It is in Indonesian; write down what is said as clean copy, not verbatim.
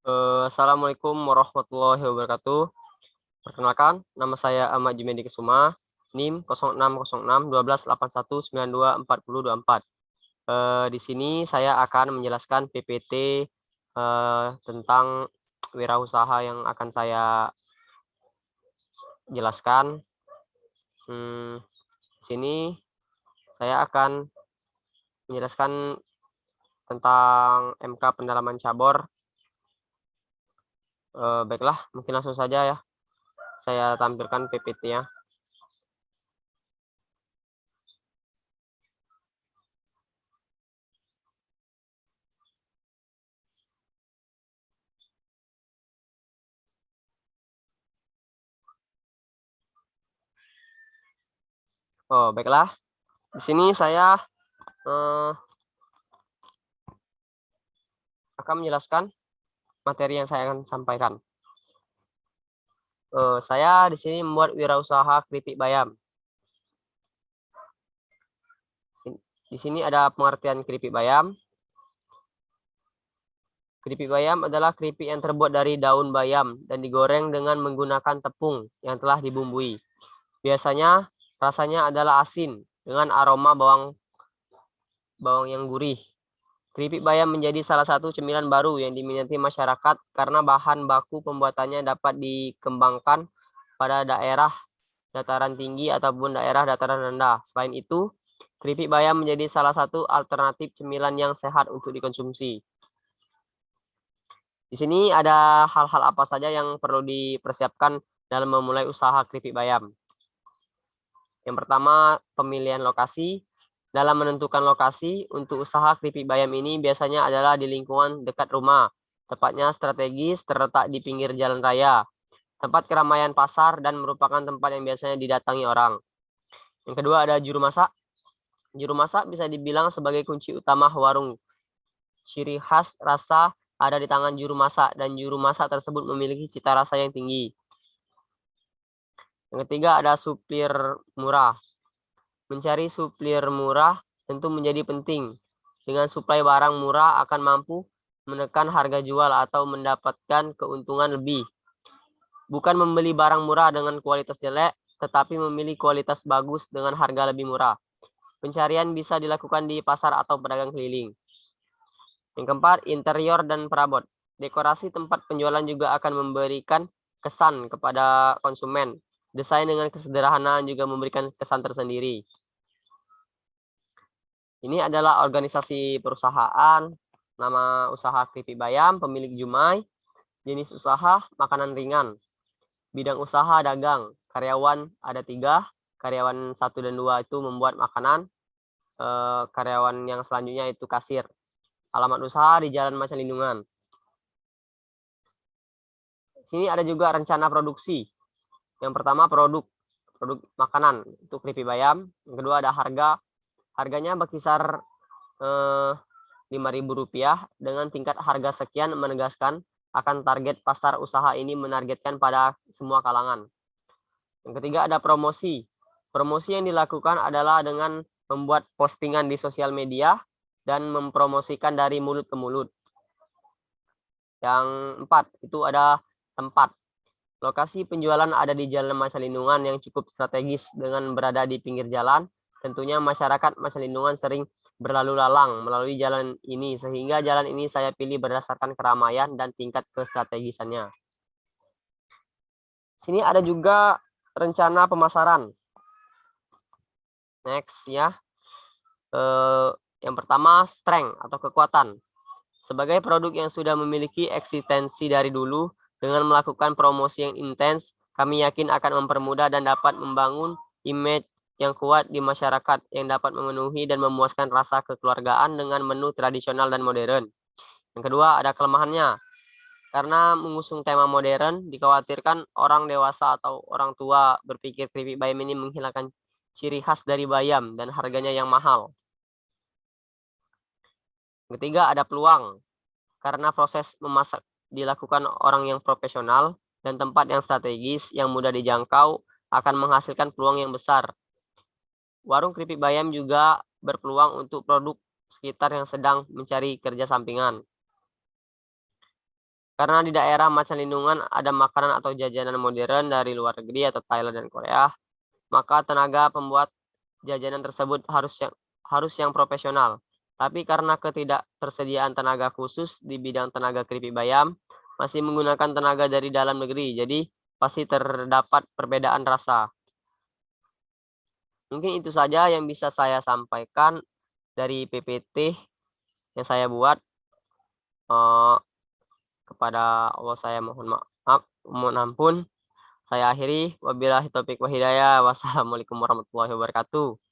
Assalamualaikum warahmatullahi wabarakatuh. Perkenalkan, nama saya Ahmad Jumendi Kesuma, NIM 06061281924024. Di sini saya akan menjelaskan PPT tentang wirausaha yang akan saya jelaskan. Di sini saya akan menjelaskan tentang MK pendalaman cabor. Baiklah, mungkin langsung saja ya. Saya tampilkan PPT-nya. Oh, baiklah. Di sini saya akan menjelaskan materi yang saya akan sampaikan. Saya di sini membuat wirausaha keripik bayam. Di sini ada pengertian keripik bayam. Keripik bayam adalah keripik yang terbuat dari daun bayam dan digoreng dengan menggunakan tepung yang telah dibumbui. Biasanya rasanya adalah asin dengan aroma bawang yang gurih. Keripik bayam menjadi salah satu cemilan baru yang diminati masyarakat karena bahan baku pembuatannya dapat dikembangkan pada daerah dataran tinggi ataupun daerah dataran rendah. Selain itu, keripik bayam menjadi salah satu alternatif cemilan yang sehat untuk dikonsumsi. Di sini ada hal-hal apa saja yang perlu dipersiapkan dalam memulai usaha keripik bayam. Yang pertama, pemilihan lokasi. Dalam menentukan lokasi untuk usaha keripik bayam ini biasanya adalah di lingkungan dekat rumah, tepatnya strategis terletak di pinggir jalan raya, tempat keramaian pasar, dan merupakan tempat yang biasanya didatangi orang. Yang kedua ada juru masak. Juru masak bisa dibilang sebagai kunci utama warung. Ciri khas rasa ada di tangan juru masak dan juru masak tersebut memiliki cita rasa yang tinggi. Yang ketiga ada suplir murah. Mencari suplir murah tentu menjadi penting. Dengan suplai barang murah akan mampu menekan harga jual atau mendapatkan keuntungan lebih. Bukan membeli barang murah dengan kualitas jelek, tetapi memilih kualitas bagus dengan harga lebih murah. Pencarian bisa dilakukan di pasar atau pedagang keliling. Yang keempat, interior dan perabot. Dekorasi tempat penjualan juga akan memberikan kesan kepada konsumen. Desain dengan kesederhanaan juga memberikan kesan tersendiri. Ini adalah organisasi perusahaan, nama usaha keripik bayam, pemilik Jumai, jenis usaha makanan ringan, bidang usaha dagang, karyawan ada 3, karyawan 1 dan 2 itu membuat makanan, karyawan yang selanjutnya itu kasir. Alamat usaha di Jalan Masa Lindungan. Sini ada juga rencana produksi. Yang pertama produk makanan itu keripik bayam. Yang kedua ada harganya berkisar Rp5.000 dengan tingkat harga sekian menegaskan akan target pasar usaha ini menargetkan pada semua kalangan. Yang ketiga ada promosi. Promosi yang dilakukan adalah dengan membuat postingan di sosial media dan mempromosikan dari mulut ke mulut. Yang 4 itu ada tempat. Lokasi penjualan ada di Jalan Masa Lindungan yang cukup strategis dengan berada di pinggir jalan. Tentunya masyarakat Masa Lindungan sering berlalu lalang melalui jalan ini, sehingga jalan ini saya pilih berdasarkan keramaian dan tingkat kestrategisannya. Sini ada juga rencana pemasaran. Next ya. Yang pertama strength atau kekuatan. Sebagai produk yang sudah memiliki eksistensi dari dulu, dengan melakukan promosi yang intens, kami yakin akan mempermudah dan dapat membangun image yang kuat di masyarakat yang dapat memenuhi dan memuaskan rasa kekeluargaan dengan menu tradisional dan modern. Yang kedua ada kelemahannya. Karena mengusung tema modern, dikhawatirkan orang dewasa atau orang tua berpikir keripik bayam ini menghilangkan ciri khas dari bayam dan harganya yang mahal. Yang ketiga ada peluang. Karena proses memasak dilakukan orang yang profesional dan tempat yang strategis yang mudah dijangkau akan menghasilkan peluang yang besar. Warung keripik bayam juga berpeluang untuk produk sekitar yang sedang mencari kerja sampingan. Karena di daerah macan lindungan ada makanan atau jajanan modern dari luar negeri atau Thailand dan Korea, maka tenaga pembuat jajanan tersebut harus yang profesional. Tapi karena ketidaktersediaan tenaga khusus di bidang tenaga keripik bayam, masih menggunakan tenaga dari dalam negeri, jadi pasti terdapat perbedaan rasa. Mungkin itu saja yang bisa saya sampaikan dari PPT yang saya buat. Kepada Allah saya mohon maaf, mohon ampun. Saya akhiri, wabillahi taufik wa hidayah. Wassalamualaikum warahmatullahi wabarakatuh.